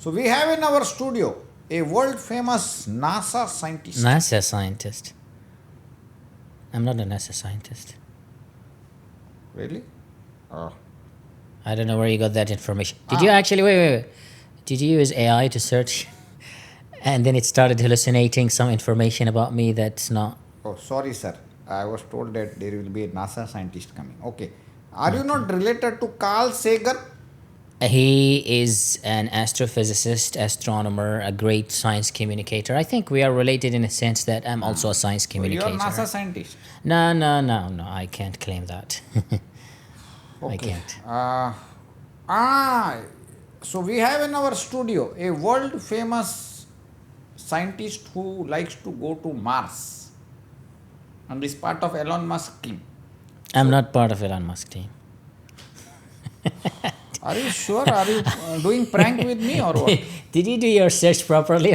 So we have in our studio a world famous NASA scientist. NASA scientist. I'm not a NASA scientist. Really? I don't know where you got that information. Did you actually, wait. Did you use AI to search and then it started hallucinating some information about me that's not? Oh, sorry, sir. I was told that there will be a NASA scientist coming. Okay. Are you not related to Carl Sagan? He is an astrophysicist, astronomer, a great science communicator. I think we are related in a sense that I'm also a science So you communicator. are NASA scientist. No, I can't claim that. I can't. So we have in our studio a world famous scientist who likes to go to Mars and is part of Elon Musk team. I'm not part of Elon Musk team. Are you sure? Are you doing prank with me or what? Did you do your search properly?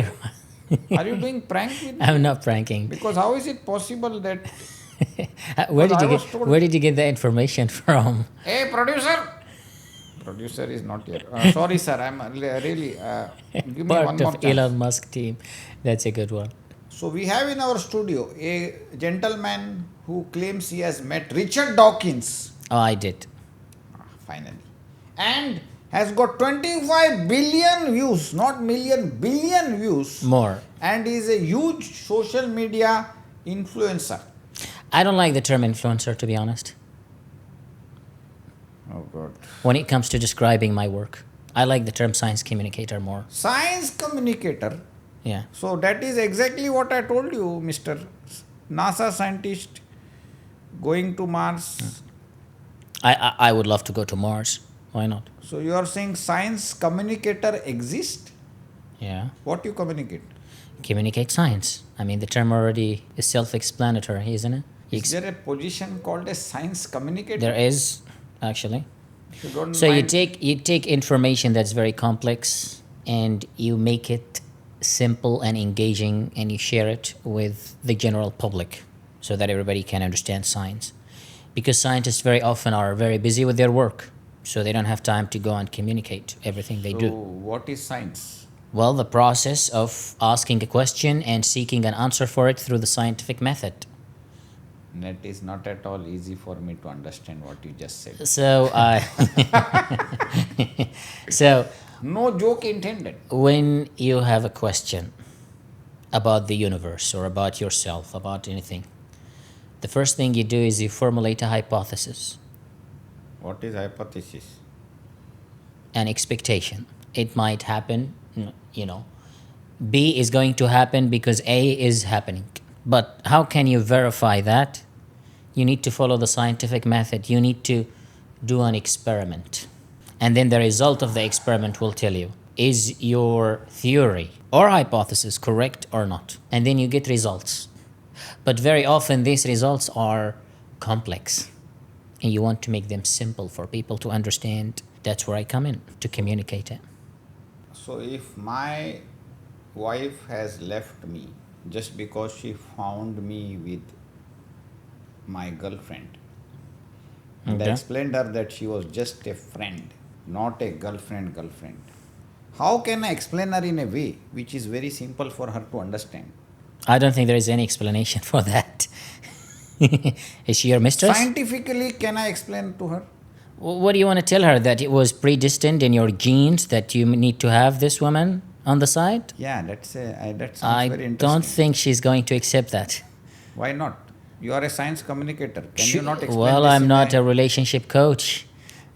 Are you doing prank with me? I'm not pranking. Because how is it possible that... Where did I you was get told- Where did you get the information from? Hey, producer! Producer is not here. Sorry, sir. I'm really... give me one Part more of chance. Elon Musk team. That's a good one. So we have in our studio a gentleman who claims he has met Richard Dawkins. Oh, I did. Finally. And has got 25 billion views, not million, billion views. More. And is a huge social media influencer. I don't like the term influencer, to be honest, Oh God. when it comes to describing my work. I like the term science communicator more. Science communicator. Yeah. So that is exactly what I told you, Mr. NASA scientist going to Mars. I would love to go to Mars. Why not? So you are saying science communicator exists? Yeah. What you communicate? Communicate science. I mean, the term already is self-explanatory, isn't it? Is there a position called a science communicator? There is, actually. If you don't So mind. you take information that's very complex and you make it simple and engaging and you share it with the general public so that everybody can understand science. Because scientists very often are very busy with their work, so they don't have time to go and communicate everything they So do. what is science? Well, the process of asking a question and seeking an answer for it through the scientific method. That is not at all easy for me to understand what you just said. So, so No joke intended. when you have a question about the universe or about yourself, about anything, the first thing you do is you formulate a hypothesis, What is hypothesis? an expectation. It might happen, B is going to happen because A is happening. But how can you verify that? You need to follow the scientific method. You need to do an experiment. And then the result of the experiment will tell you, is your theory or hypothesis correct or not? And then you get results. But very often these results are complex and you want to make them simple for people to understand. That's where I come in, to communicate it. So if my wife has left me just because she found me with my girlfriend, and I Okay. explained her that she was just a friend, not a girlfriend. How can I explain her in a way which is very simple for her to understand? I don't think there is any explanation for that. Is she your mistress? Scientifically, can I explain to her? What do you want to tell her? That it was predestined in your genes that you need to have this woman on the side? Yeah, that sounds I very interesting. don't think she's going to accept that. Why not? You are a science communicator. Can you not explain Well, this I'm in not a relationship coach.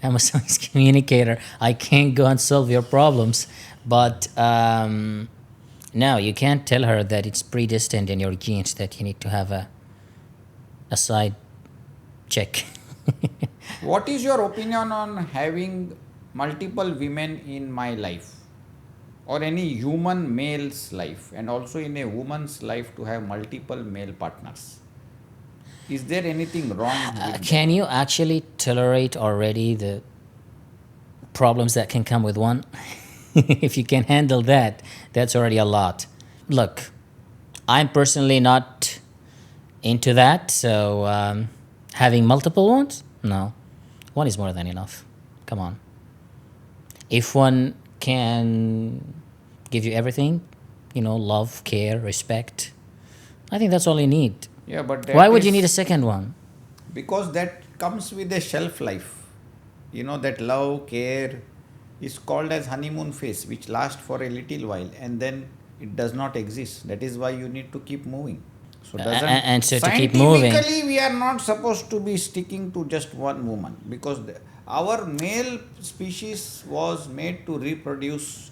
I'm a science communicator. I can't go and solve your problems. But no, you can't tell her that it's predestined in your genes that you need to have a side check. What is your opinion on having multiple women in my life or any human male's life, and also in a woman's life to have multiple male partners? Is there anything wrong with that? Can you actually tolerate already the problems that can come with one? If you can handle that, that's already a lot. Look, I'm personally not into that, so having multiple ones? No. One is more than enough. Come on. If one can give you everything, love, care, respect. I think that's all you need. Yeah, but Why that would you need a is second one? because that comes with a shelf life. That love, care is called as honeymoon phase, which lasts for a little while and then it does not exist. That is why you need to keep moving. So doesn't And so to keep moving, scientifically we are not supposed to be sticking to just one woman because our male species was made to reproduce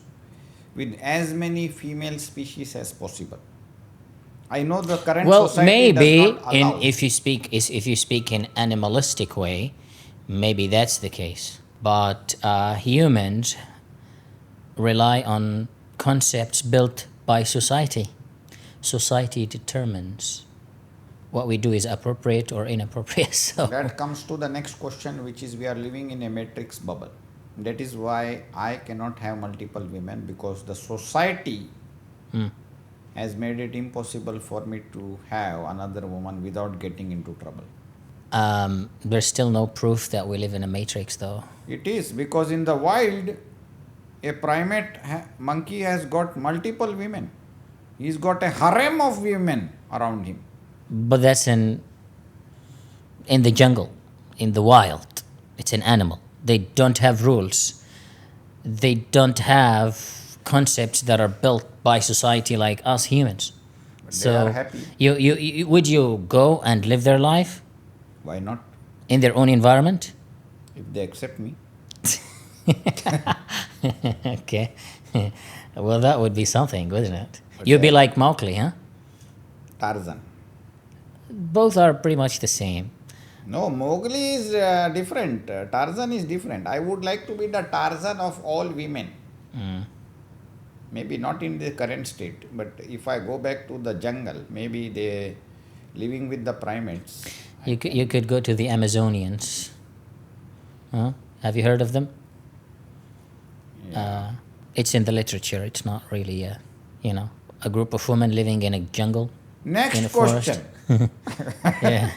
with as many female species as possible. I know the current well, society does maybe not allow. if you speak in animalistic way, maybe that's the case. But humans rely on concepts built by society. Society determines what we do is appropriate or inappropriate. So That comes to the next question, which is we are living in a matrix bubble. That is why I cannot have multiple women because the society has made it impossible for me to have another woman without getting into trouble. there's still no proof that we live in a matrix, though. It is because in the wild, a primate monkey has got multiple women. He's got a harem of women around him. But that's in the jungle, in the wild. It's an animal. They don't have rules. They don't have concepts that are built by society like us humans. But So they are happy. you would you go and live their life Why not? in their own environment? If they accept me. Okay. Well, that would be something, wouldn't it? But You'd be they- like Mowgli, huh? Tarzan. Both are pretty much the same. No, Mowgli is different. Tarzan is different. I would like to be the Tarzan of all women. Maybe not in the current state, but if I go back to the jungle, maybe they living with the primates. You could go to the Amazonians. Huh? Have you heard of them? Yeah. It's in the literature. It's not really a group of women living in a jungle. in Next a forest. question. Yeah.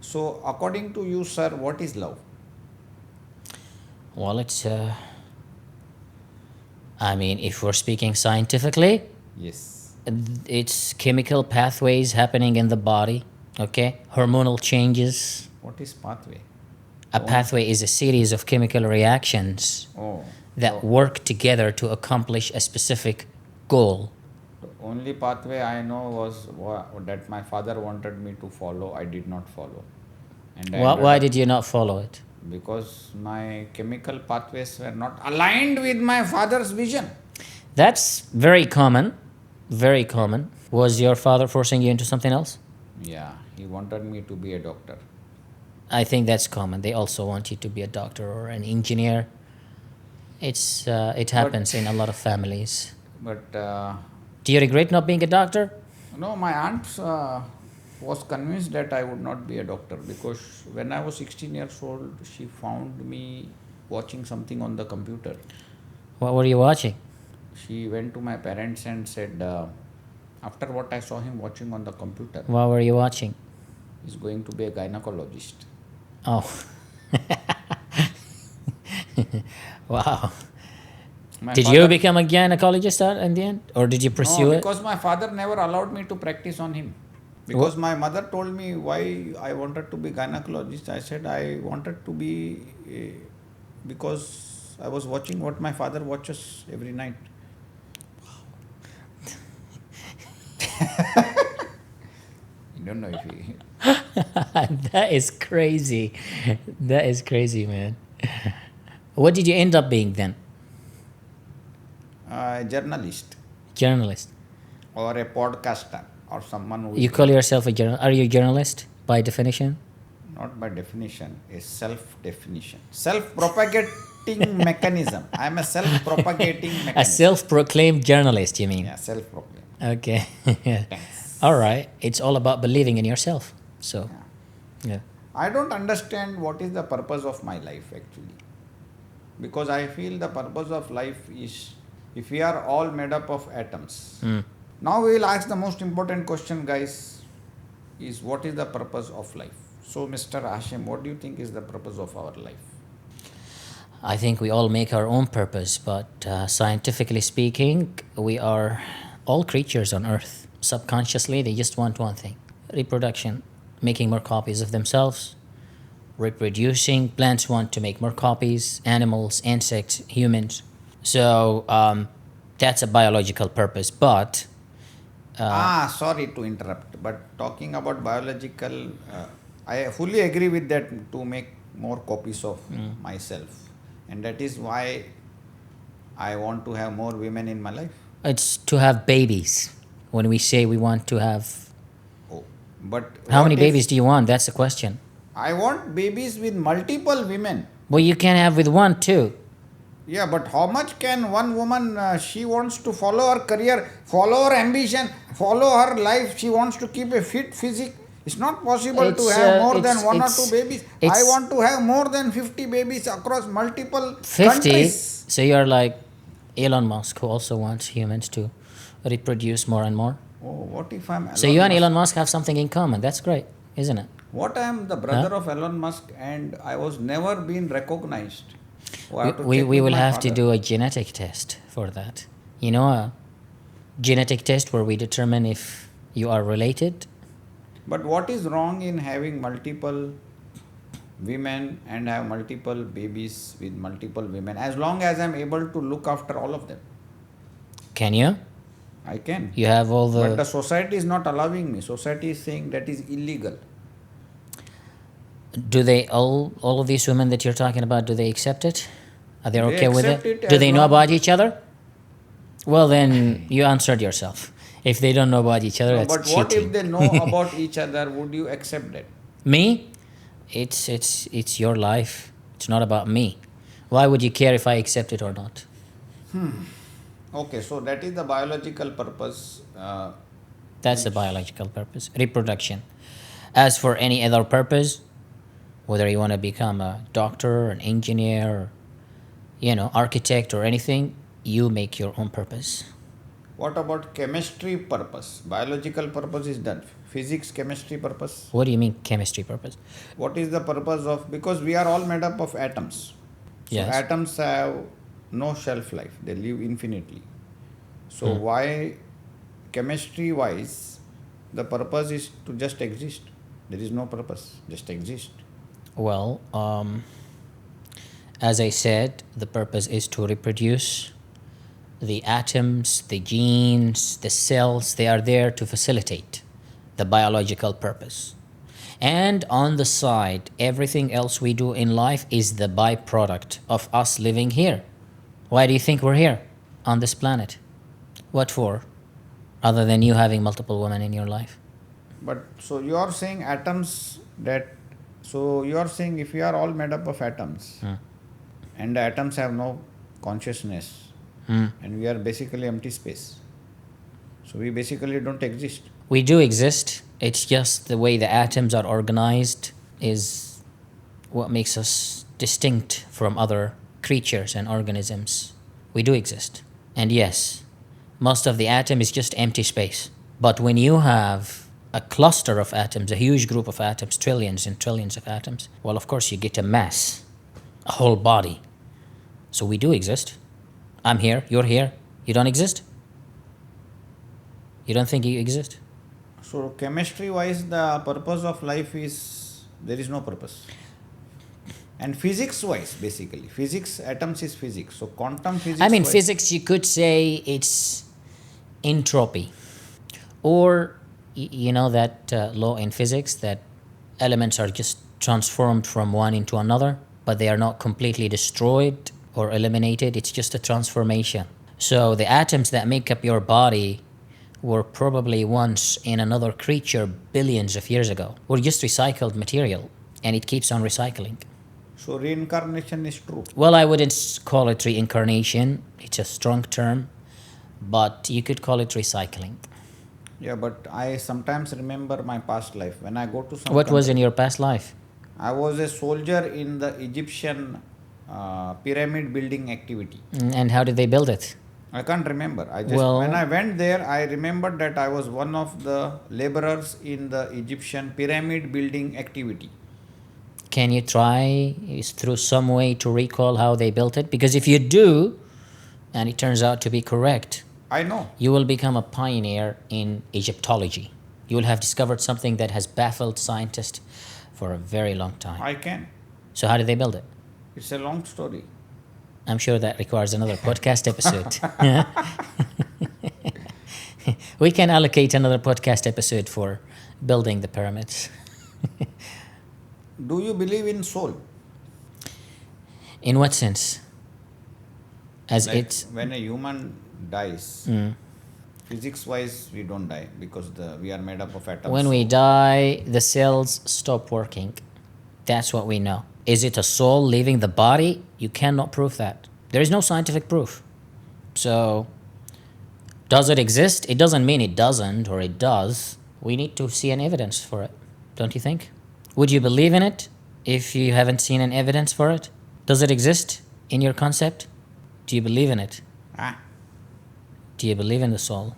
So, according to you, sir, what is love? Well, it's. I mean, if we're speaking scientifically, Yes. it's chemical pathways happening in the body. Okay, hormonal changes. What is pathway? A pathway is a series of chemical reactions Oh, that work together to accomplish a specific goal. the only pathway I know was that my father wanted me to follow. I did not follow. And I ended Why up- did you not follow it? Because my chemical pathways were not aligned with my father's vision. That's very common. Very common. Was your father forcing you into something else? Yeah, he wanted me to be a doctor. I think that's common. They also want you to be a doctor or an engineer. It happens in a lot of families. But Do you regret not being a doctor? no, my aunt was convinced that I would not be a doctor because when I was 16 years old, she found me watching something on the computer. What were you watching? She went to my parents and said, after what I saw him watching on the computer, What were you watching? he's going to be a gynecologist. Oh. Wow. My Did you become a gynecologist in the end? Or did you pursue No, it? because my father never allowed me to practice on him. Because my mother told me why I wanted to be gynecologist. I said I wanted to be because I was watching what my father watches every night. I don't know if he... That is crazy. That is crazy, man. What did you end up being then? A journalist Journalist. or a podcaster or someone who You is call yourself a journalist? Are you a journalist by definition? not by definition, a self-definition. Self-propagating mechanism. I am a self-propagating mechanism. A self-proclaimed journalist, you mean? Yeah, self-proclaimed. Okay. Thanks. All right. It's all about believing in yourself. So, yeah. I don't understand what is the purpose of my life actually. Because I feel the purpose of life is if we are all made up of atoms. Now we will ask the most important question, guys, is what is the purpose of life? So, Mr. Hashem, what do you think is the purpose of our life? I think we all make our own purpose, but scientifically speaking, we are all creatures on Earth. Subconsciously, they just want one thing: reproduction, making more copies of themselves, reproducing. Plants want to make more copies, animals, insects, humans. So that's a biological purpose, but Sorry to interrupt, but talking about biological, I fully agree with that, to make more copies of myself, and that is why I want to have more women in my life. it's to have babies. When we say we want to have, Oh, but how what many if babies do you want? That's the question. I want babies with multiple women? Well, you can have with one too. Yeah, but how much can one woman, she wants to follow her career, follow her ambition, follow her life, she wants to keep a fit physique. It's not possible to have more than one or two babies. I it's want to have more than 50 babies across multiple 50. countries. So you're like Elon Musk, who also wants humans to reproduce more and more. Oh, what if I'm So you Elon and Musk? Elon Musk have something in common. That's great, isn't it? What, I am the brother of Elon Musk and I was never been recognized. Oh, I have to check We with will my have to father. do a genetic test for that. You know, a genetic test where we determine if you are related. But what is wrong in having multiple women and have multiple babies with multiple women, as long as I'm able to look after all of them? Can you? I can. You have all But the the. society is not allowing me. Society is saying that is illegal. Do they all of these women that you're talking about? Do they accept it? Are they They okay with accept it? it Do as they know long. about each other? Well, then you answered yourself. If they don't know about each other, No, that's but what if cheating. they know about each other? Would you accept that? Me? It's your life. It's not about me. Why would you care if I accept it or not? Okay, so that is the biological purpose. That's the biological purpose, reproduction. As for any other purpose, whether you want to become a doctor, an engineer, architect or anything, you make your own purpose. What about chemistry purpose? Biological purpose is done. Physics, chemistry purpose. What do you mean chemistry purpose? What is the purpose of? Because we are all made up of atoms. So Yes. atoms have no shelf life. They live infinitely. So why, chemistry wise, the purpose is to just exist. There is no purpose. Just exist. Well, as I said, the purpose is to reproduce. The atoms, the genes, the cells, they are there to facilitate the biological purpose. And on the side, everything else we do in life is the byproduct of us living here. Why do you think we're here on this planet? What for? Other than you having multiple women in your life. But so you are saying atoms that, so you are saying if we are all made up of atoms and the atoms have no consciousness and we are basically empty space. So we basically don't exist. We do exist. It's just the way the atoms are organized is what makes us distinct from other creatures and organisms. We do exist. And yes, most of the atom is just empty space. But when you have a cluster of atoms, a huge group of atoms, trillions and trillions of atoms, well, of course, you get a mass, a whole body. So we do exist. I'm here, you're here, you don't exist? You don't think you exist? So chemistry wise, the purpose of life is, there is no purpose. And physics wise, basically, physics, atoms is physics. So quantum physics. I mean, wise, physics, you could say it's entropy. Or, that law in physics that elements are just transformed from one into another, but they are not completely destroyed or eliminated. It's just a transformation. So the atoms that make up your body were probably once in another creature billions of years ago. We're just recycled material, and it keeps on recycling. So reincarnation is true. Well, I wouldn't call it reincarnation. It's a strong term, but you could call it recycling. Yeah, but I sometimes remember my past life. When I go to some What was country, in your past life? I was a soldier in the Egyptian pyramid building activity. And how did they build it? I can't remember. I just, Well- when I went there, I remembered that I was one of the laborers in the Egyptian pyramid building activity. Can you try through some way to recall how they built it? Because if you do, and it turns out to be correct, I know. you will become a pioneer in Egyptology. You will have discovered something that has baffled scientists for a very long time. I can. So how did they build it? It's a long story. I'm sure that requires another podcast episode. We can allocate another podcast episode for building the pyramids. Do you believe in soul? In what sense? As Like it's when a human dies, physics-wise, we don't die because we are made up of atoms. when we die, the cells stop working. That's what we know. Is it a soul leaving the body? You cannot prove that. There is no scientific proof. So, does it exist? It doesn't mean it doesn't or it does. We need to see an evidence for it, don't you think? Would you believe in it if you haven't seen an evidence for it? Does it exist in your concept? Do you believe in it? Ah, Do you believe in the soul?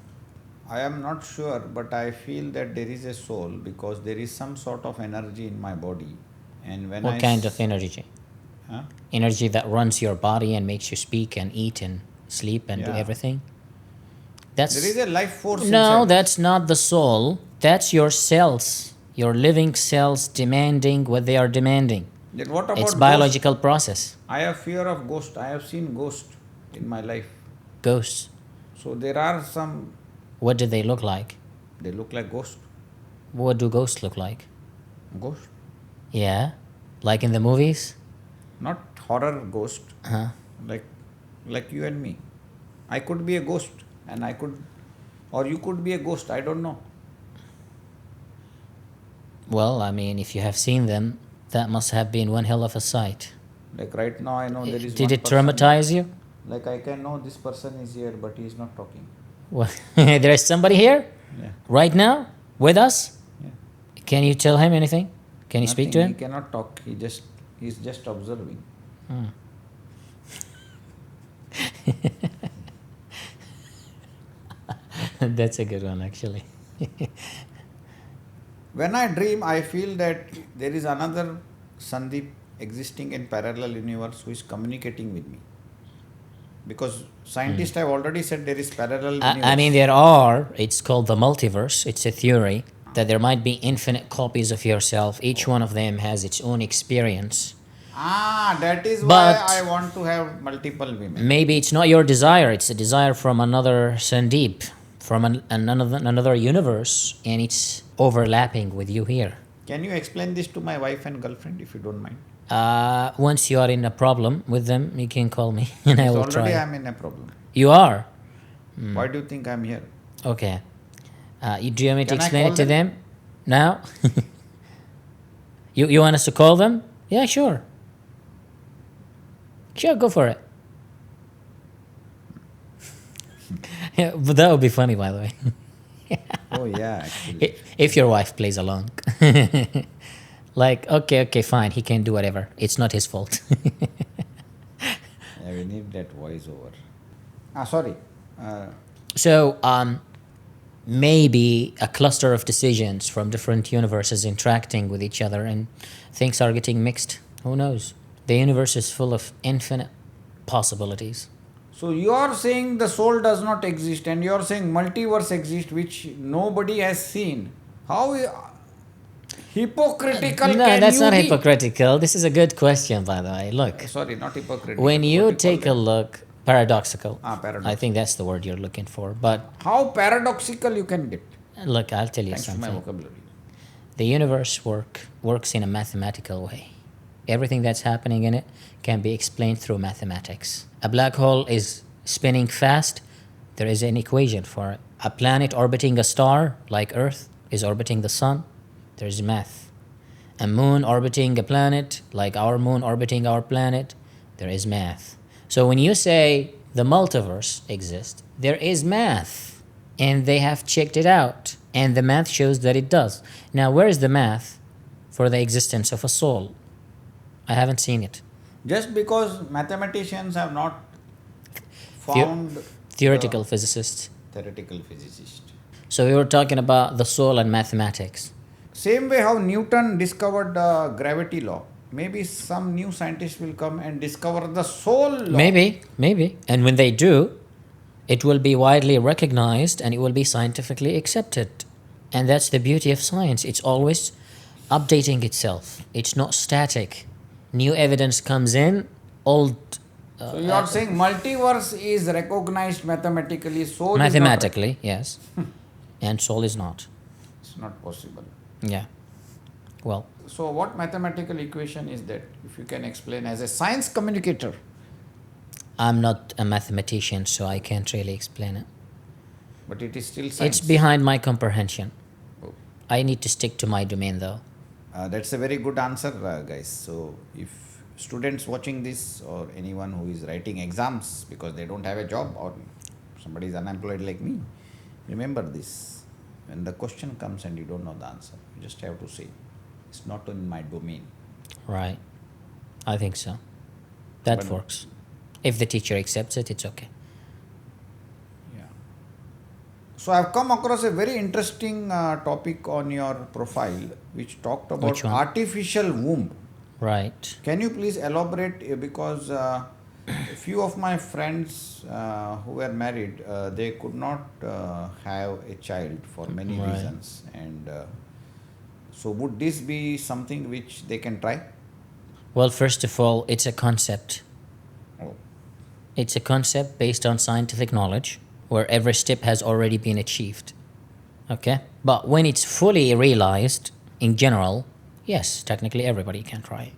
I am not sure, but I feel that there is a soul because there is some sort of energy in my body. And when What kind of energy? Huh? Energy that runs your body and makes you speak and eat and sleep and do Yeah. everything? That's There is a life force no, inside. that's not the soul. That's your cells, your living cells demanding what they are demanding. Then what about It's ghost? biological process. I have fear of ghost. I have seen ghost in my life. Ghosts. So there are some, What do they look like? they look like ghost. What do ghosts look like? Ghost? Yeah, like in the movies. Not horror ghost. Huh? Like you and me. I could be a ghost and I could, or you could be a ghost. I don't know. Well, I mean, if you have seen them, that must have been one hell of a sight. Like right now I know there is Did one it person- traumatize you? Like I can know this person is here but he is not talking. What? There is somebody here Yeah. right now with us. Yeah. Can you tell him anything? Can you speak to Nothing, him? He cannot talk. He's just observing. That's a good one, actually. When I dream, I feel that there is another Sandeep existing in parallel universe who is communicating with me. Because scientists have already said there is parallel universe. I mean, there are, it's called the multiverse. It's a theory that there might be infinite copies of yourself. Each one of them has its own experience. That is But- why I want to have multiple women. Maybe it's not your desire, it's a desire from another Sandeep, from another universe, and it's overlapping with you here. Can you explain this to my wife and girlfriend if you don't mind? Once you are in a problem with them, you can call me and I So will already try. I'm in a problem. You are? Why do you think I'm here? Okay. Do you want me to Can I explain call it to them now? You want us to call them? Yeah, sure. Sure, go for it. Yeah, but that would be funny, by the way. Oh yeah, actually. If your wife plays along. Like, okay, fine, he can do whatever. It's not his fault. Yeah, we need that voiceover. Sorry. So, maybe a cluster of decisions from different universes interacting with each other and things are getting mixed. Who knows? The universe is full of infinite possibilities. So you are saying the soul does not exist and you are saying multiverse exists which nobody has seen. How hypocritical No, can that's you not be? hypocritical. This is a good question, by the way. Look, Sorry, not hypocritical. when you What call take a that? look, paradoxical. Paradox. I think that's the word you're looking for. But How paradoxical you can get. look, I'll tell you Thanks to my something. vocabulary. The universe works in a mathematical way. Everything that's happening in it can be explained through mathematics. A black hole is spinning fast. There is an equation for it. A planet orbiting a star, like Earth, is orbiting the sun. There's math. A moon orbiting a planet, like our moon orbiting our planet, there is math. So when you say the multiverse exists, there is math. And they have checked it out. And the math shows that it does. Now, where is the math for the existence of a soul? I haven't seen it. Just because mathematicians have not found Theoretical physicists. theoretical physicist. So we were talking about the soul and mathematics. Same way how Newton discovered the gravity law. maybe some new scientist will come and discover the soul law. Maybe. And when they do, it will be widely recognized and it will be scientifically accepted. And that's the beauty of science. It's always updating itself. It's not static. New evidence comes in, old So you are saying multiverse is recognized mathematically, soul mathematically, yes. And soul is not. is not possible. Yeah. Well, So what mathematical equation is that? If you can explain as a science communicator. I'm not a mathematician, so I can't really explain it. But it is still science. It's behind my comprehension. Oh. I need to stick to my domain, though. That's a very good answer, guys. So if students watching this or anyone who is writing exams because they don't have a job or somebody is unemployed like me, remember this. When the question comes and you don't know the answer, you just have to say, it's not in my domain. Right. I think so. That But- works. If the teacher accepts it, it's okay. Yeah. So I've come across a very interesting topic on your profile which talked about Which one? artificial womb. Right. Can you please elaborate because a few of my friends who were married, they could not have a child for many Right. reasons, and so would this be something which they can try? Well, first of all, it's a concept. Oh. It's a concept based on scientific knowledge where every step has already been achieved. Okay? But when it's fully realized in general, yes, technically everybody can try it.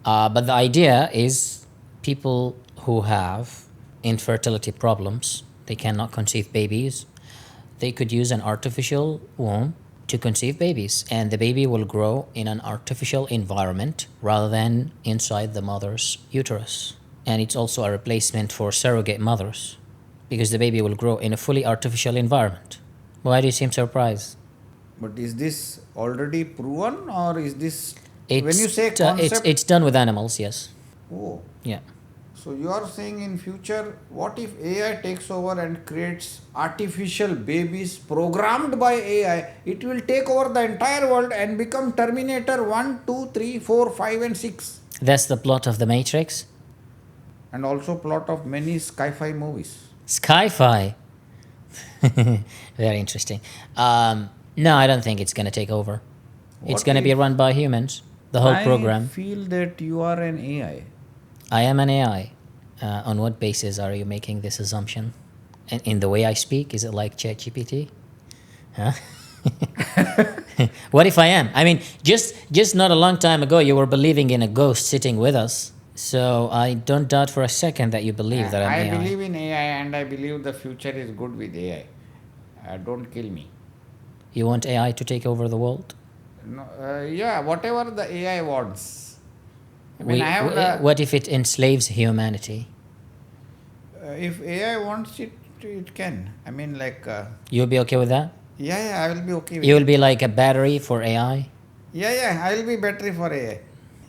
But the idea is people who have infertility problems, they cannot conceive babies, they could use an artificial womb to conceive babies, and the baby will grow in an artificial environment rather than inside the mother's uterus. And it's also a replacement for surrogate mothers because the baby will grow in a fully artificial environment. Why do you seem surprised? But is this already proven or is this when you say it's concept? done with animals, yes. Oh, Yeah. so you are saying in future, what if AI takes over and creates artificial babies programmed by AI? It will take over the entire world and become Terminator 1, 2, 3, 4, 5 and 6. That's the plot of the Matrix. And also plot of many sci-fi movies. Sci-fi. Very interesting. No, I don't think it's going to take over. It's What going to be if- run by humans, the whole I program. feel that you are an AI. I am an AI. On what basis are you making this assumption? In the way I speak, is it like ChatGPT? Huh? What if I am? I mean, just not a long time ago, you were believing in a ghost sitting with us. So I don't doubt for a second that you believe that I'm I AI. believe in AI and I believe the future is good with AI. Don't kill me. You want AI to take over the world? No, yeah, whatever the AI wants. I mean, I have the, What if it enslaves humanity? if AI wants it, it can. I mean, like, You'll be okay with that? yeah, I will be okay with You it. will be like a battery for AI, Yeah, I will be battery for AI.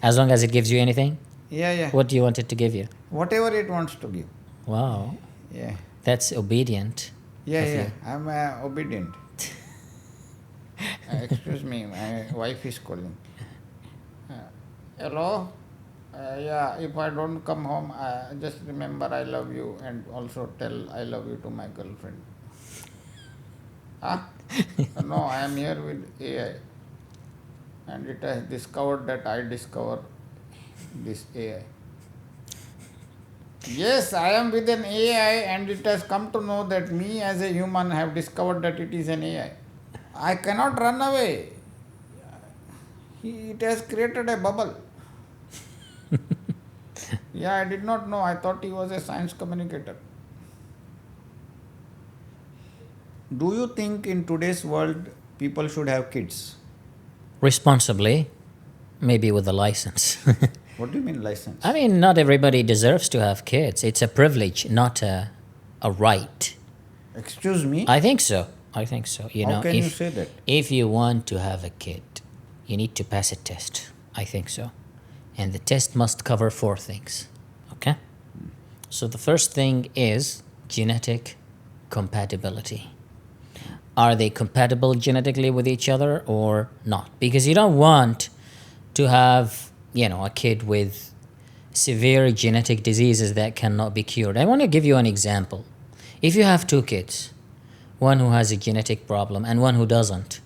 as long as it gives you anything? Yeah. What do you want it to give you? Whatever it wants to give. Wow, Yeah. that's obedient. of Yeah. you. I'm obedient. Excuse me, my wife is calling. Hello? Yeah, if I don't come home, just remember I love you and also tell I love you to my girlfriend. Huh? No, I am here with AI. And it has discovered that I discover this AI. Yes, I am with an AI and it has come to know that me as a human have discovered that it is an AI. I cannot run away. It has created a bubble. Yeah, I did not know. I thought he was a science communicator. Do you think in today's world people should have kids? Responsibly, maybe with a license. What do you mean license? I mean, not everybody deserves to have kids. It's a privilege, not a right. Excuse me? I think so. You How know, can you say that? if you want to have a kid, you need to pass a test. I think so. And the test must cover 4 things. Okay? So the first thing is genetic compatibility. Are they compatible genetically with each other or not? Because you don't want to have a kid with severe genetic diseases that cannot be cured. I want to give you an example. If you have two kids, one who has a genetic problem and one who doesn't,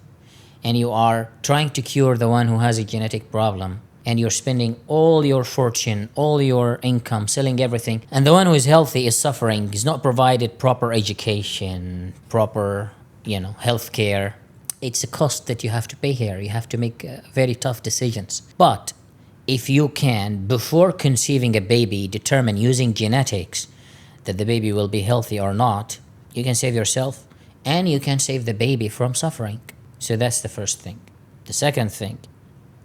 and you are trying to cure the one who has a genetic problem, and you're spending all your fortune, all your income, selling everything, and the one who is healthy is suffering, is not provided proper education, proper, health care, it's a cost that you have to pay here. You have to make very tough decisions. But if you can, before conceiving a baby, determine using genetics that the baby will be healthy or not, you can save yourself and you can save the baby from suffering. So that's the first thing. The second thing,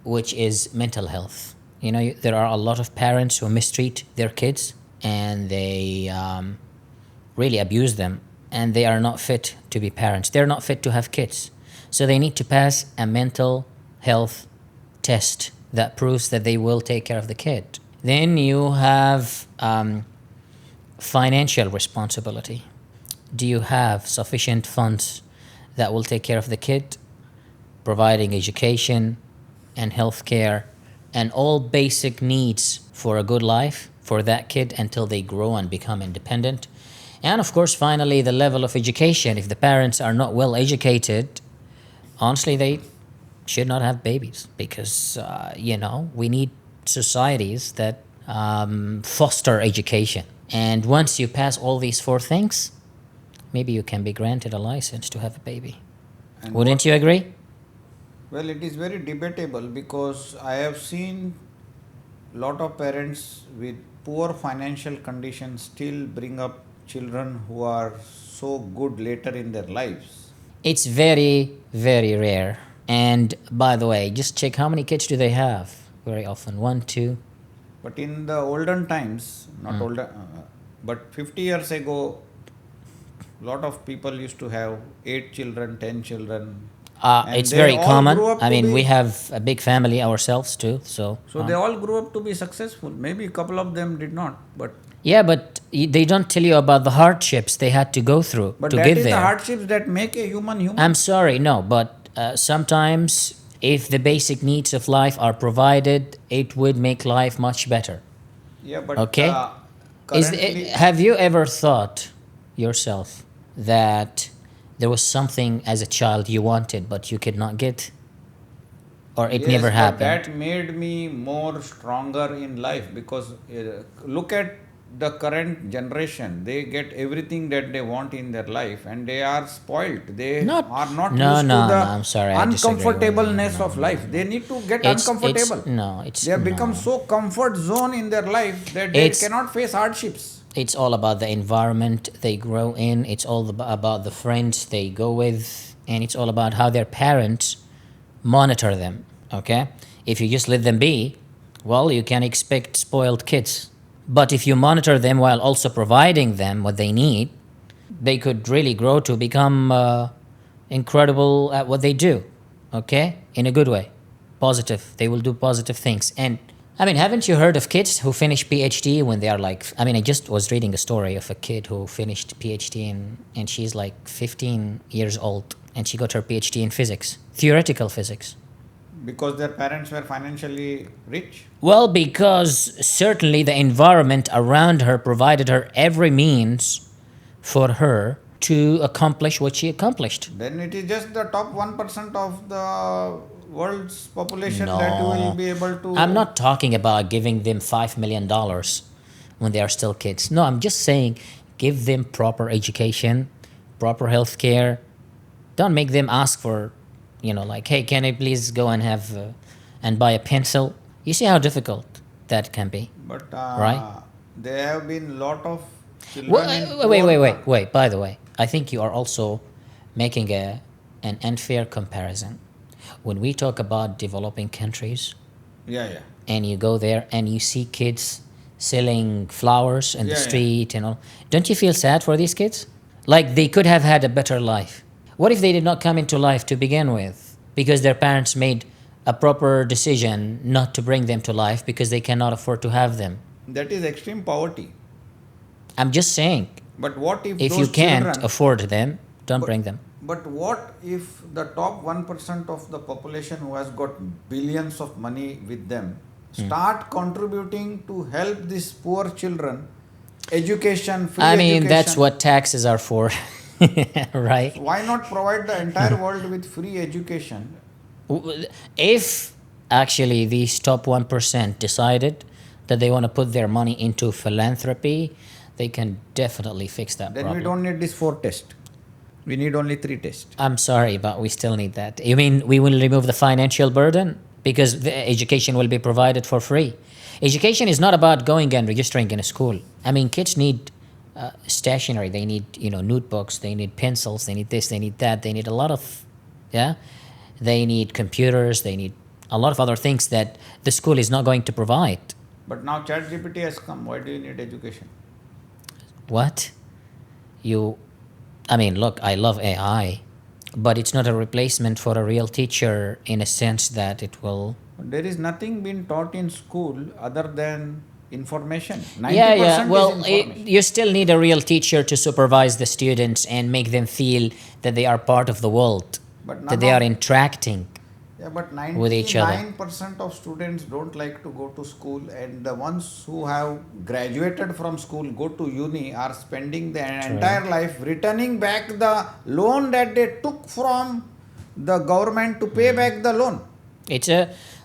which is mental health. There are a lot of parents who mistreat their kids and they really abuse them, and they are not fit to be parents. They're not fit to have kids. So they need to pass a mental health test that proves that they will take care of the kid. Then you have financial responsibility. Do you have sufficient funds that will take care of the kid, providing education and health care and all basic needs for a good life for that kid until they grow and become independent? And of course, finally, the level of education. If the parents are not well educated, honestly, they should not have babies, because, we need societies that foster education. And once you pass all these four things, maybe you can be granted a license to have a baby. And Wouldn't you agree? Well, it is very debatable, because I have seen lot of parents with poor financial conditions still bring up children who are so good later in their lives. It's very, very rare. And by the way, just check how many kids do they have very often. 1, 2. But in the olden times, not older, but 50 years ago, lot of people used to have 8 children, 10 children. And It's they very all common. grew up I to mean, be- we have a big family ourselves too. So they all grew up to be successful. Maybe a couple of them did not, but yeah, but they don't tell you about the hardships they had to go through to that get is there. the hardships that make a human. I'm sorry, no, but sometimes if the basic needs of life are provided, it would make life much better. Yeah, but Okay? currently, Have you ever thought yourself that there was something as a child you wanted but you could not get? Or it yes, never but happened? that made me more stronger in life, because look at the current generation. They get everything that they want in their life, and they are spoiled. They Not, are not no, used no, to the no, I'm sorry, I disagree with you. uncomfortableness No, of no, life. no. They need to get It's uncomfortable. no, it's They have become no. so comfort zone in their life that they It's- cannot face hardships. It's all about the environment they grow in. It's all about the friends they go with, and it's all about how their parents monitor them. Okay, if you just let them be, well, you can expect spoiled kids. But if you monitor them while also providing them what they need, they could really grow to become incredible at what they do. Okay, in a good way, positive. They will do positive things. And I mean, haven't you heard of kids who finish PhD when they are like? I mean, I just was reading a story of a kid who finished PhD and she's like 15 years old, and she got her PhD in physics, theoretical physics. Because their parents were financially rich. Well, because certainly the environment around her provided her every means for her to accomplish what she accomplished. Then it is just the top 1% of the world's population that No. will be able to. I'm not talking about giving them $5 million when they are still kids. No, I'm just saying give them proper education, proper health care. Don't make them ask for, like, hey, can I please go and have and buy a pencil? You see how difficult that can be. But Right? there have been lot of children. Wait. By the way, I think you are also making an unfair comparison. When we talk about developing countries, Yeah. and you go there and you see kids selling flowers in the street and all, don't you feel sad for these kids? Like they could have had a better life. What if they did not come into life to begin with because their parents made a proper decision not to bring them to life because they cannot afford to have them? That is extreme poverty. I'm just saying, But what if if those you can't children, afford them, don't bring them. But what if the top 1% of the population who has got billions of money with them start contributing to help these poor children, education, free I mean, education. that's what taxes are for, right? Why not provide the entire world with free education? If actually these top 1% decided that they want to put their money into philanthropy, they can definitely fix that Then problem. we don't need this 4 tests. We need only 3 tests. I'm sorry, but we still need that. You mean we will remove the financial burden? Because the education will be provided for free. Education is not about going and registering in a school. I mean, kids need stationery. They need, notebooks. They need pencils. They need this. They need that. They need a lot of, yeah. They need computers. They need a lot of other things that the school is not going to provide. But now ChatGPT has come. Why do you need education? What? Look, I love AI, but it's not a replacement for a real teacher in a sense that it will. There is nothing being taught in school other than information. 90% Yeah. Well, is information. you still need a real teacher to supervise the students and make them feel that they are part of the world, But that they are interacting. Yeah, but with each other. 99% of students don't like to go to school, and the ones who have graduated from school, go to uni, are spending their entire life returning back the loan that they took from the government to pay back the loan.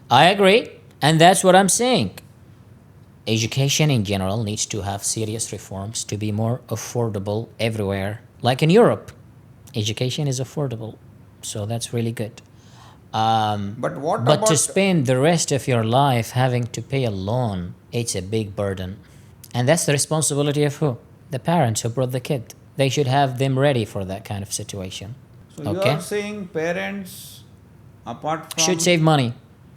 I agree, and that's what I'm saying. Education in general needs to have serious reforms to be more affordable everywhere. Like in Europe, education is affordable, so that's really good. But what But about to spend the rest of your life having to pay a loan, it's a big burden. And that's the responsibility of who? The parents who brought the kid. They should have them ready for that kind of situation. So you are saying parents, apart from Should save money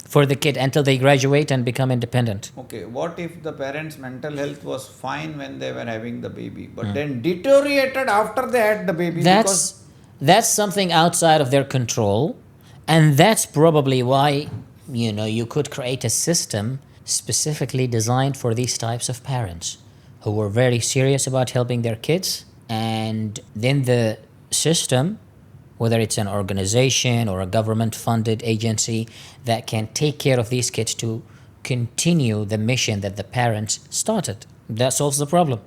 for the kid until they graduate and become independent. Okay, what if the parents' mental health was fine when they were having the baby, but then deteriorated after they had the baby? That's something outside of their control, and that's probably why you could create a system specifically designed for these types of parents who were very serious about helping their kids, and then the system, whether it's an organization or a government-funded agency that can take care of these kids to continue the mission that the parents started. That solves the problem.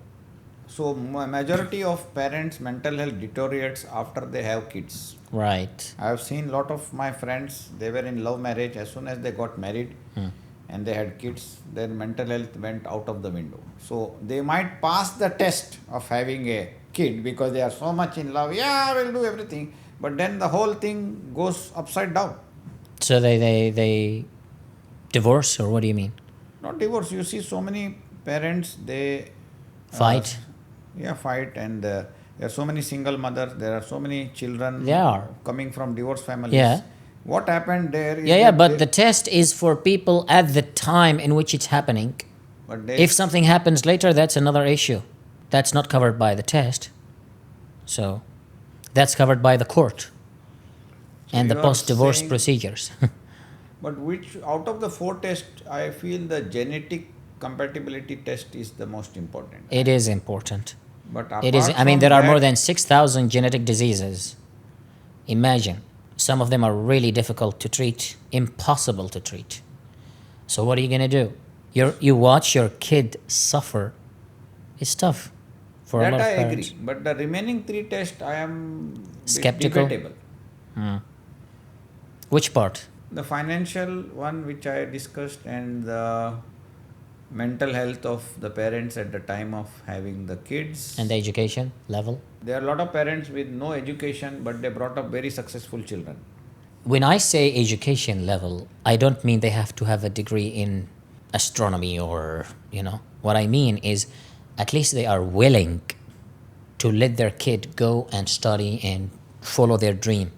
So majority of parents' mental health deteriorates after they have kids. Right. I have seen a lot of my friends, they were in love marriage. As soon as they got married and they had kids, their mental health went out of the window. So they might pass the test of having a kid because they are so much in love. Yeah, I will do everything. But then the whole thing goes upside down. So they divorce, or what do you mean? Not divorce. You see so many parents, they Fight? Fight, and there are so many single mothers, there are so many children There are. coming from divorced families. Yeah. What happened there is But the test is for people at the time in which it's happening. If something happens later, that's another issue. That's not covered by the test. So that's covered by the court and the you are post-divorce saying- procedures. But which out of the 4 tests, I feel the genetic compatibility test is the most important. It is important. But It is. apart I mean, from there are more that- than 6,000 genetic diseases. Imagine, some of them are really difficult to treat, impossible to treat. So what are you going to do? You watch your kid suffer. It's tough for a that lot of I parents. agree. But the remaining 3 tests, I am bit Skeptical? debatable. Which part? The financial one which I discussed, and the mental health of the parents at the time of having the kids. And the education level? There are a lot of parents with no education, but they brought up very successful children. When I say education level, I don't mean they have to have a degree in astronomy or, What I mean is at least they are willing to let their kid go and study and follow their dream.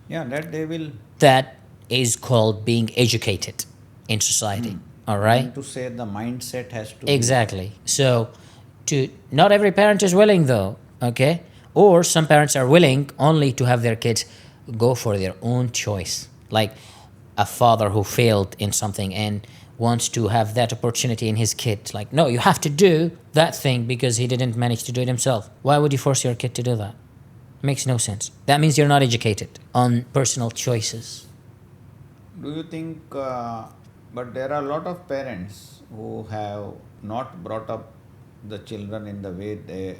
Yeah, that they will. That is called being educated in society. All right? And to say the mindset has to. Exactly. So, not every parent is willing though, okay? Or some parents are willing only to have their kids go for their own choice. Like a father who failed in something and wants to have that opportunity in his kid. Like, no, you have to do that thing because he didn't manage to do it himself. Why would you force your kid to do that? Makes no sense. That means you're not educated on personal choices. Do you think But there are a lot of parents who have not brought up the children in the way the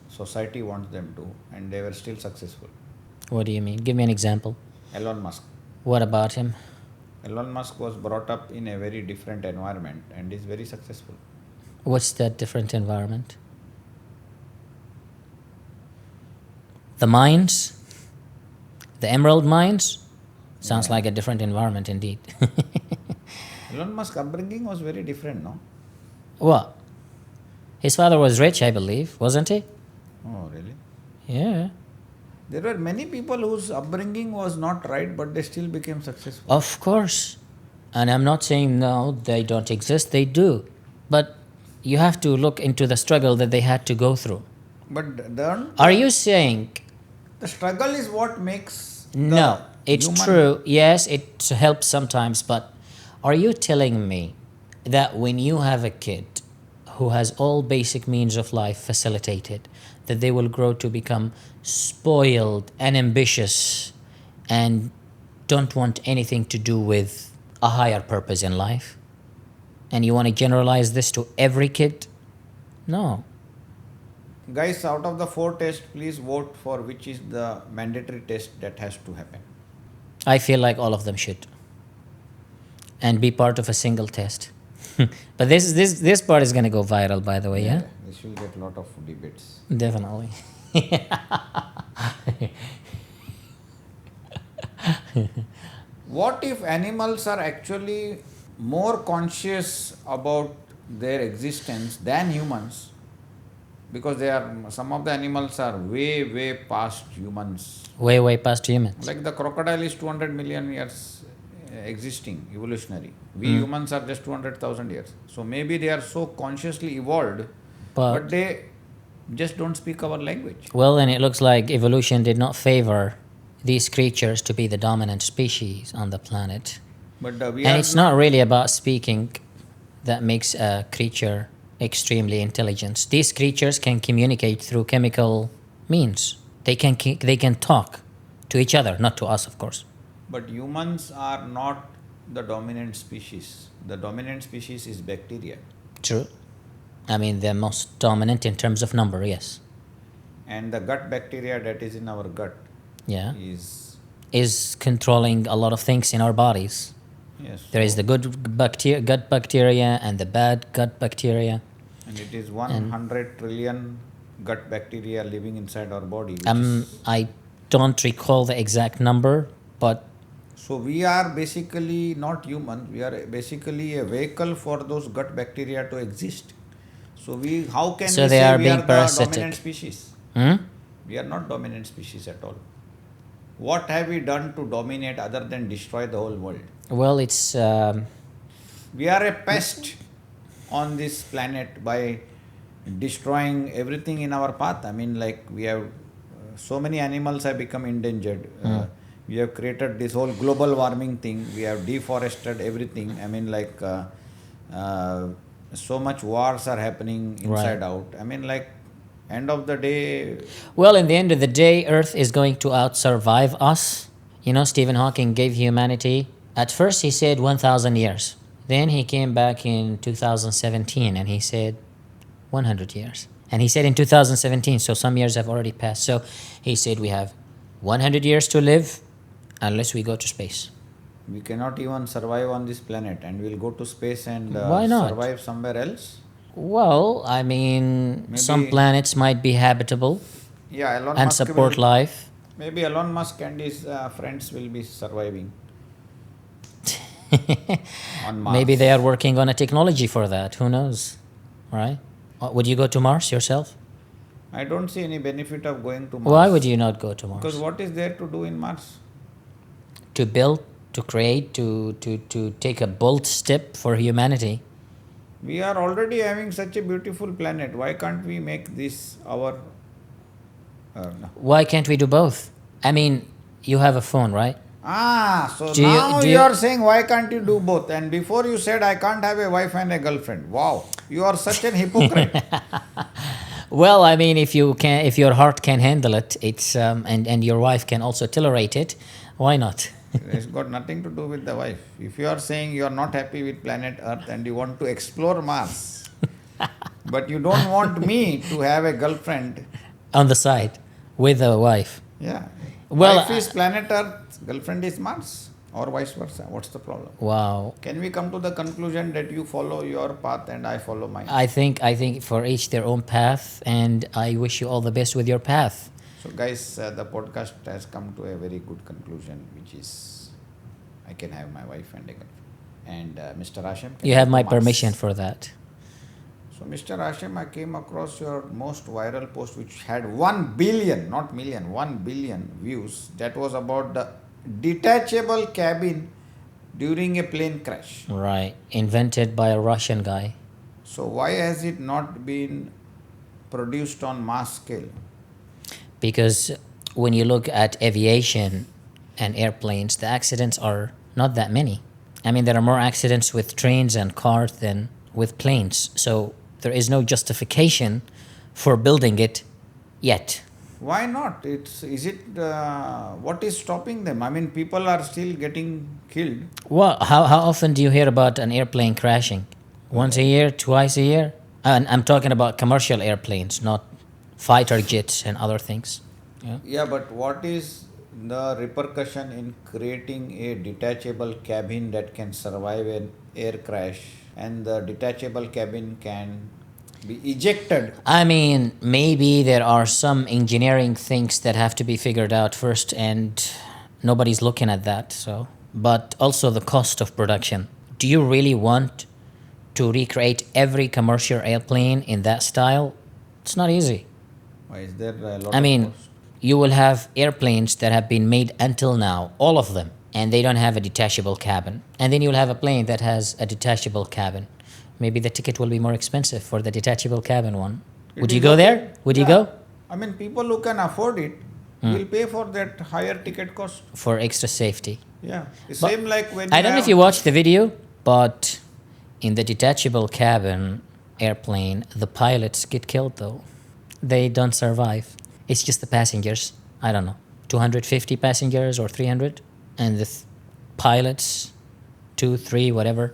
society wants them to, and they were still successful. What do you mean? Give me an example. Elon Musk. What about him? Elon Musk was brought up in a very different environment and is very successful. What's that different environment? The mines? The emerald mines? Sounds Yeah. like a different environment indeed. Elon Musk's upbringing was very different, no? What? His father was rich, I believe, wasn't he? Oh, really? Yeah. There were many people whose upbringing was not right, but they still became successful. Of course. And I'm not saying no, they don't exist, they do. But you have to look into the struggle that they had to go through. But then Are you saying the struggle is what makes the no? It's human- true. Yes, it helps sometimes, but are you telling me that when you have a kid who has all basic means of life facilitated, that they will grow to become spoiled and ambitious and don't want anything to do with a higher purpose in life? And you want to generalize this to every kid? No. Guys, out of the 4 tests, please vote for which is the mandatory test that has to happen. I feel like all of them should. And be part of a single test. But this part is going to go viral, by the way, yeah? This will get a lot of debates. Definitely. What if animals are actually more conscious about their existence than humans? Because some of the animals are way past humans. Way past humans. Like the crocodile is 200 million years existing, evolutionary. We humans are just 200,000 years. So maybe they are so consciously evolved, but they just don't speak our language. Well, and it looks like evolution did not favor these creatures to be the dominant species on the planet. But And it's not really about speaking that makes a creature extremely intelligent. These creatures can communicate through chemical means. They can talk to each other, not to us, of course. But humans are not the dominant species. The dominant species is bacteria. True. I mean, they're most dominant in terms of number, yes. And the gut bacteria that is in our gut Yeah. is controlling a lot of things in our bodies. yes. There is the good gut bacteria and the bad gut bacteria. And it is 100 trillion gut bacteria living inside our body. I don't recall the exact number, but So we are basically not humans. We are basically a vehicle for those gut bacteria to exist. So how can So we they say are we being are the parasitic. dominant species? hmm? We are not dominant species at all. What have we done to dominate other than destroy the whole world? Well, it's We are a pest on this planet by destroying everything in our path. I mean, like we have so many animals have become endangered. We have created this whole global warming thing. We have deforested everything. I mean, like so much wars are happening inside out. I mean, like end of the day, well, in the end of the day, Earth is going to out-survive us. You know, Stephen Hawking gave humanity, at first he said 1,000 years. Then he came back in 2017 and he said 100 years. And he said in 2017, so some years have already passed. So he said we have 100 years to live unless we go to space. we cannot even survive on this planet, and we'll go to space and Why not? survive somewhere else. Well, I mean, some Maybe- planets might be habitable Yeah, Elon and Musk support will, life. Maybe Elon Musk and his friends will be surviving on Mars. Maybe they are working on a technology for that. Who knows? Right? Would you go to Mars yourself? I don't see any benefit of going to Mars. Why would you not go to Mars? Because what is there to do in Mars? To build, to create, to take a bold step for humanity. We are already having such a beautiful planet. Why can't we make this our... no. Why can't we do both? I mean, you have a phone, right? So Do you- now do you you- are saying why can't you do both? And before you said I can't have a wife and a girlfriend. Wow, you are such an hypocrite. Well, I mean, if your heart can handle it, it's and your wife can also tolerate it, why not? It's got nothing to do with the wife. If you are saying you are not happy with planet Earth and you want to explore Mars, but you don't want me to have a girlfriend, On the side with a wife. yeah. Well, Wife is planet Earth, girlfriend is Mars, or vice versa. What's the problem? wow. Can we come to the conclusion that you follow your path and I follow mine? I think for each their own path, and I wish you all the best with your path. So, guys, the podcast has come to a very good conclusion, which is I can have my wife and a girlfriend. And Mr. Hashem, can You have go my Mars. permission for that. So, Mr. Hashem, I came across your most viral post, which had 1 billion, not million, 1 billion views. That was about the detachable cabin during a plane crash. Right. Invented by a Russian guy. So, why has it not been produced on mass scale? Because when you look at aviation and airplanes, the accidents are not that many. I mean, there are more accidents with trains and cars than with planes. So there is no justification for building it yet. Why not? What is stopping them? I mean, people are still getting killed. Well, how often do you hear about an airplane crashing? Once a year, twice a year? And I'm talking about commercial airplanes, not fighter jets and other things. Yeah. Yeah, but what is the repercussion in creating a detachable cabin that can survive an air crash, and the detachable cabin can be ejected? I mean, maybe there are some engineering things that have to be figured out first, and nobody's looking at that. So, but also the cost of production. Do you really want to recreate every commercial airplane in that style? It's not easy. Why is there a lot I of mean, cost? you will have airplanes that have been made until now, all of them, and they don't have a detachable cabin. And then you'll have a plane that has a detachable cabin. Maybe the ticket will be more expensive for the detachable cabin one. Would It you is go okay. there? Would you Yeah. go? I mean, people who can afford it will pay for that higher ticket cost. For extra safety. Yeah. It's But same like when I don't know if you watched the video, but in the detachable cabin airplane, the pilots get killed though. They don't survive. It's just the passengers. I don't know, 250 passengers or 300, and the pilots, 2, 3, whatever.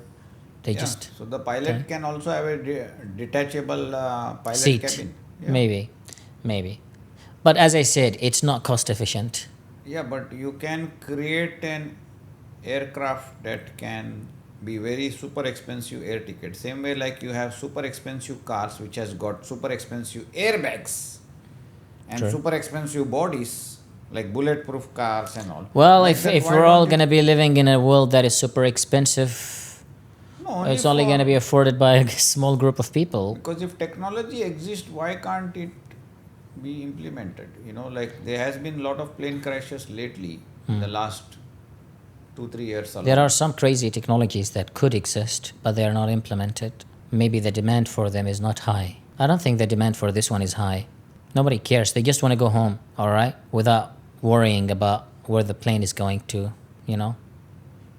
They Yeah. just So the pilot can also have a detachable pilot seat. cabin. Yeah. Maybe. But as I said, it's not cost efficient. Yeah, but you can create an aircraft that can be very super expensive air ticket. Same way like you have super expensive cars which has got super expensive airbags and True. super expensive bodies like bulletproof cars and all. Well, Like if that, why we're all don't going to be living in a world that is super expensive, No, it's only for- going to be afforded by a small group of people. Because if technology exists, why can't it be implemented? You know, like there has been a lot of plane crashes lately in the last 2-3 years alone. There are some crazy technologies that could exist, but they are not implemented. Maybe the demand for them is not high. I don't think the demand for this one is high. Nobody cares. They just want to go home, all right, without worrying about where the plane is going to, you know,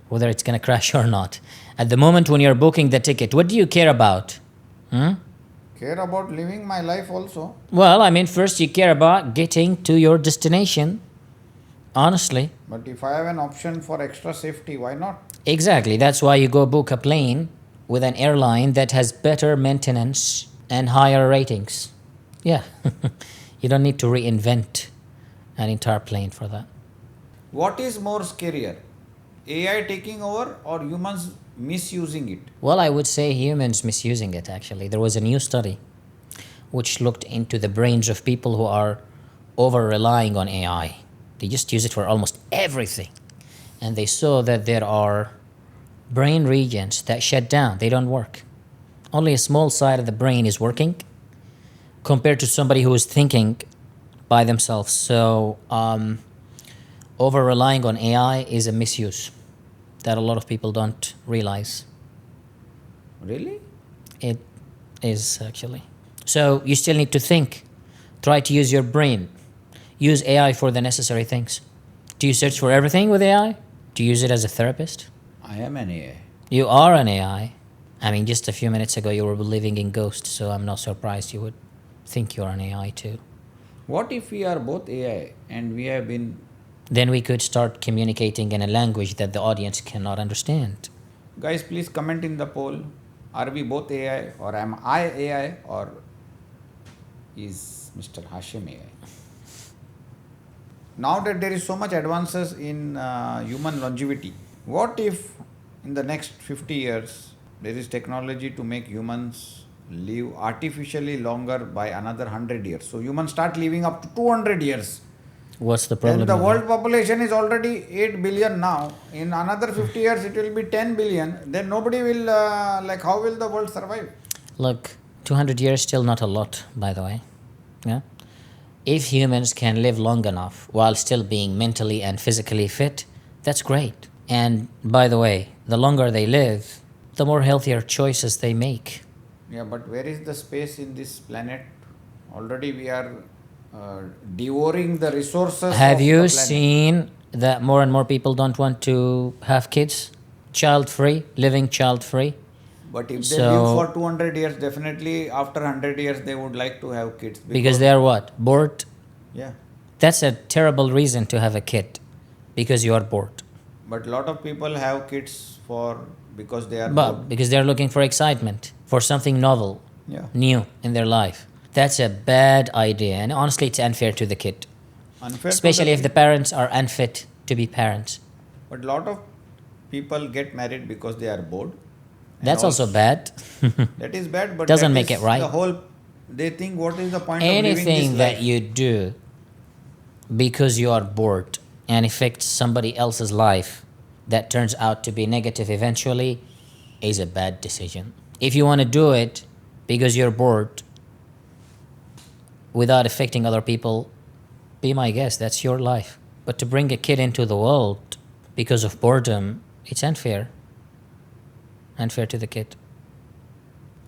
whether it's going to crash or not. At the moment when you're booking the ticket, what do you care about? Care about living my life also. Well, I mean, first you care about getting to your destination, honestly. But if I have an option for extra safety, why not? Exactly. That's why you go book a plane with an airline that has better maintenance and higher ratings. Yeah. You don't need to reinvent an entire plane for that. What is more scarier? AI taking over or humans misusing it? Well, I would say humans misusing it, actually. There was a new study which looked into the brains of people who are over relying on AI. They just use it for almost everything. And they saw that there are brain regions that shut down, they don't work. Only a small side of the brain is working compared to somebody who is thinking by themselves. So, over relying on AI is a misuse that a lot of people don't realize. Really? It is actually. So you still need to think. Try to use your brain. Use AI for the necessary things. Do you search for everything with AI? Do you use it as a therapist? I am an AI. You are an AI. I mean, just a few minutes ago you were believing in ghosts, so I'm not surprised you would think you're an AI too. What if we are both AI and we have been Then we could start communicating in a language that the audience cannot understand. Guys, please comment in the poll. Are we both AI, or am I AI, or is Mr. Hashem AI? Now that there is so much advances in human longevity, what if in the next 50 years there is technology to make humans live artificially longer by another 100 years? So humans start living up to 200 years. What's the problem? Then the with world that? population is already 8 billion now. In another 50 years it will be 10 billion. Then nobody will, how will the world survive? Look, 200 years still not a lot, by the way. Yeah. If humans can live long enough while still being mentally and physically fit, that's great. And by the way, the longer they live, the more healthier choices they make. Yeah, but where is the space in this planet? Already we are devouring the resources Have of you the planet. seen that more and more people don't want to have kids? Child free, living child free. But if they So- live for 200 years, definitely after 100 years they would like to have kids. Because they are what? Bored? Yeah, That's a terrible reason to have a kid. Because you are bored. but a lot of people have kids because they are But bored. because they're looking for excitement, for something novel, Yeah, new in their life. That's a bad idea. And honestly, it's unfair to the kid. unfair. Especially if the parents are unfit to be parents. But a lot of people get married because they are bored. And That's also bad. That is bad, but Doesn't that make is it right. The whole they think, what is the point of living Anything this that life? you do because you are bored and affects somebody else's life that turns out to be negative eventually is a bad decision. If you want to do it because you're bored without affecting other people, be my guest, that's your life. But to bring a kid into the world because of boredom, it's unfair. Unfair to the kid.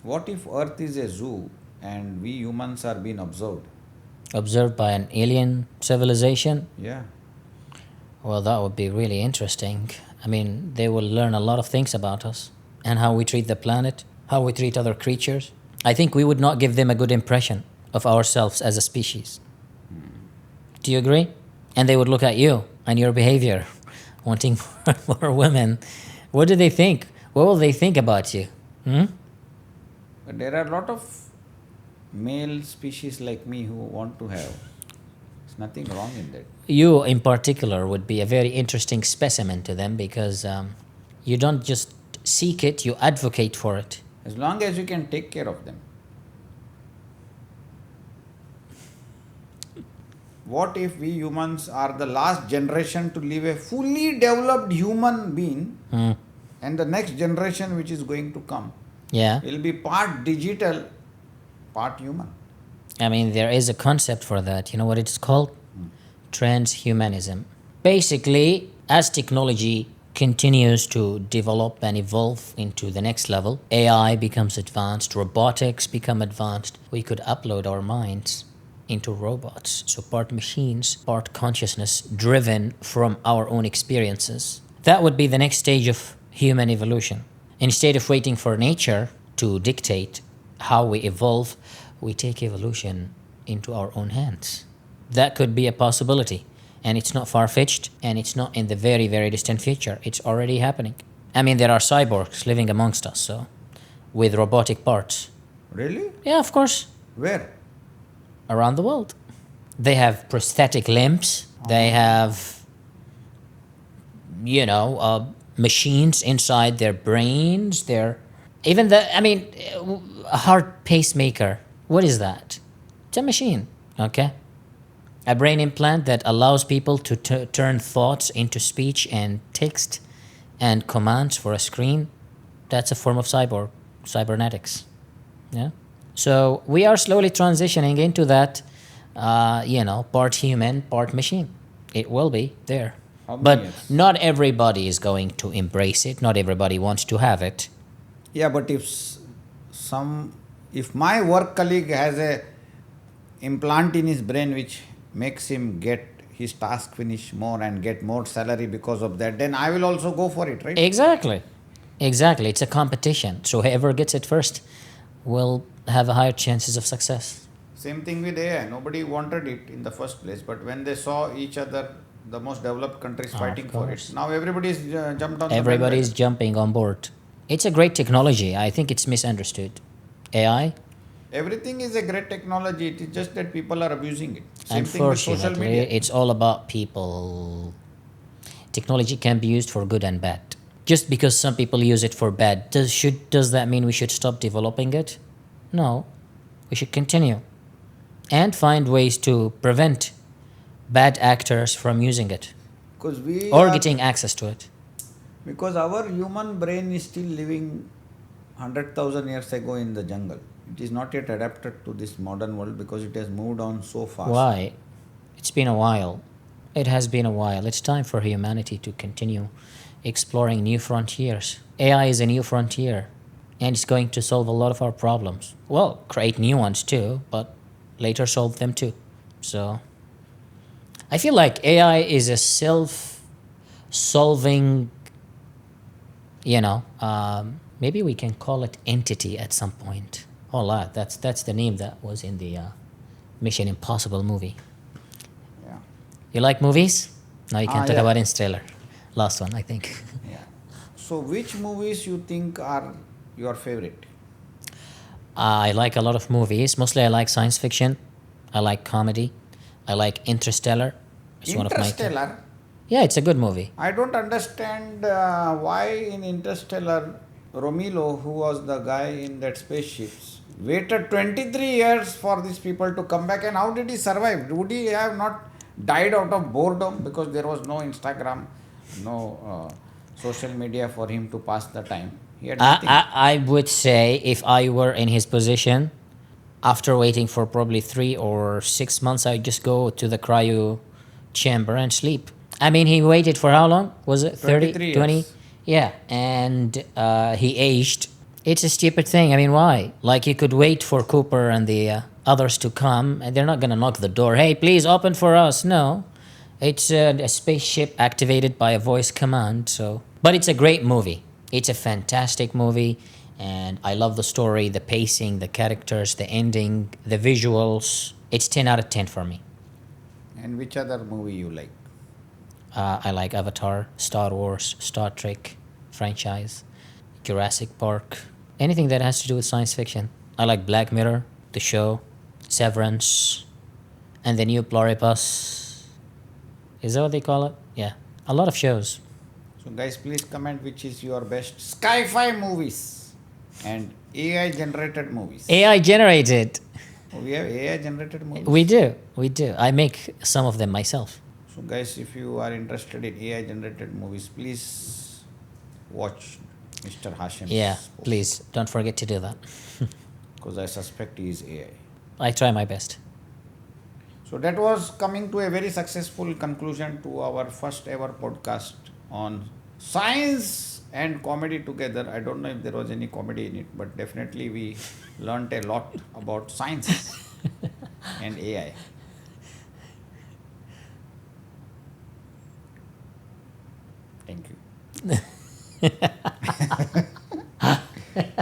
What if Earth is a zoo and we humans are being observed? Observed by an alien civilization? Yeah. Well, that would be really interesting. I mean, they will learn a lot of things about us and how we treat the planet, how we treat other creatures. I think we would not give them a good impression of ourselves as a species. Do you agree? And they would look at you and your behavior, wanting more women. What do they think? What will they think about you? But there are a lot of male species like me who want to have. There's nothing wrong in that. You, in particular, would be a very interesting specimen to them because you don't just seek it, you advocate for it. As long as you can take care of them. What if we humans are the last generation to live a fully developed human being, and the next generation which is going to come Yeah. will be part digital, part human? I mean, there is a concept for that. You know what it's called? Transhumanism. Basically, as technology continues to develop and evolve into the next level, AI becomes advanced, robotics become advanced, we could upload our minds into robots. So part machines, part consciousness driven from our own experiences. That would be the next stage of human evolution. Instead of waiting for nature to dictate how we evolve, we take evolution into our own hands. That could be a possibility. And it's not far-fetched, and it's not in the very, very distant future. It's already happening. I mean, there are cyborgs living amongst us, so with robotic parts. Really? Yeah, of course. Where? Around the world. They have prosthetic limbs. They have, machines inside their brains. A heart pacemaker. What is that? It's a machine, okay? A brain implant that allows people to turn thoughts into speech and text and commands for a screen. That's a form of cybernetics. Yeah. So we are slowly transitioning into that, part human, part machine. It will be there. How many But years? not everybody is going to embrace it. Not everybody wants to have it. Yeah, but if my work colleague has a implant in his brain which makes him get his task finished more and get more salary because of that, then I will also go for it, right? Exactly. It's a competition. So whoever gets it first will have a higher chances of success. Same thing with AI. Nobody wanted it in the first place, but when they saw each other the most developed countries Of fighting for it. course. Now everybody is jumped on Everybody's the jumping on board. It's a great technology. I think it's misunderstood. AI, bandwagon. Everything is a great technology. It is just that people are abusing it. Same thing with social unfortunately, media. it's all about people. Technology can be used for good and bad. Just because some people use it for bad, does that mean we should stop developing it? No. We should continue and find ways to prevent bad actors from using it Because we or are, getting access to it. because our human brain is still living 100,000 years ago in the jungle. It is not yet adapted to this modern world because it has moved on so fast. Why? It's been a while. It has been a while. It's time for humanity to continue exploring new frontiers. AI is a new frontier and it's going to solve a lot of our problems. Well, create new ones too, but later solve them too. So I feel like AI is a self solving, maybe we can call it entity at some point. Hola, that's the name that was in the Mission Impossible movie. Yeah. You like movies? Now you can talk Yeah. about Interstellar. Last one, I think. Yeah. So which movies you think are your favorite? I like a lot of movies. Mostly I like science fiction. I like comedy. I like Interstellar. It's one of my. Interstellar. Yeah, it's a good movie. I don't understand why in Interstellar, Romilo, who was the guy in that spaceship, waited 23 years for these people to come back, and how did he survive? Would he have not died out of boredom because there was no Instagram, no social media for him to pass the time? He had nothing. I would say if I were in his position, after waiting for probably 3 or 6 months, I'd just go to the cryo chamber and sleep. I mean, he waited for how long? Was it 30, 23 20? years. Yeah, and he aged. It's a stupid thing. I mean, why? Like, you could wait for Cooper and the others to come, and they're not going to knock the door. Hey, please open for us. No. It's a spaceship activated by a voice command. So, but it's a great movie. It's a fantastic movie, and I love the story, the pacing, the characters, the ending, the visuals. It's 10 out of 10 for me. And which other movie you like? I like Avatar, Star Wars, Star Trek franchise, Jurassic Park, anything that has to do with science fiction. I like Black Mirror, the show, Severance, and the new Pluribus. Is that what they call it? Yeah, a lot of shows. So guys, please comment which is your best sci-fi movies and AI generated movies. AI generated. We have AI generated movies. We do. I make some of them myself. So guys, if you are interested in AI generated movies, please watch Mr. Hashim's Yeah, post, please don't forget to do that. because I suspect he is AI. I try my best. So that was coming to a very successful conclusion to our first ever podcast on science and comedy together. I don't know if there was any comedy in it, but definitely we learnt a lot about science and AI. Thank you.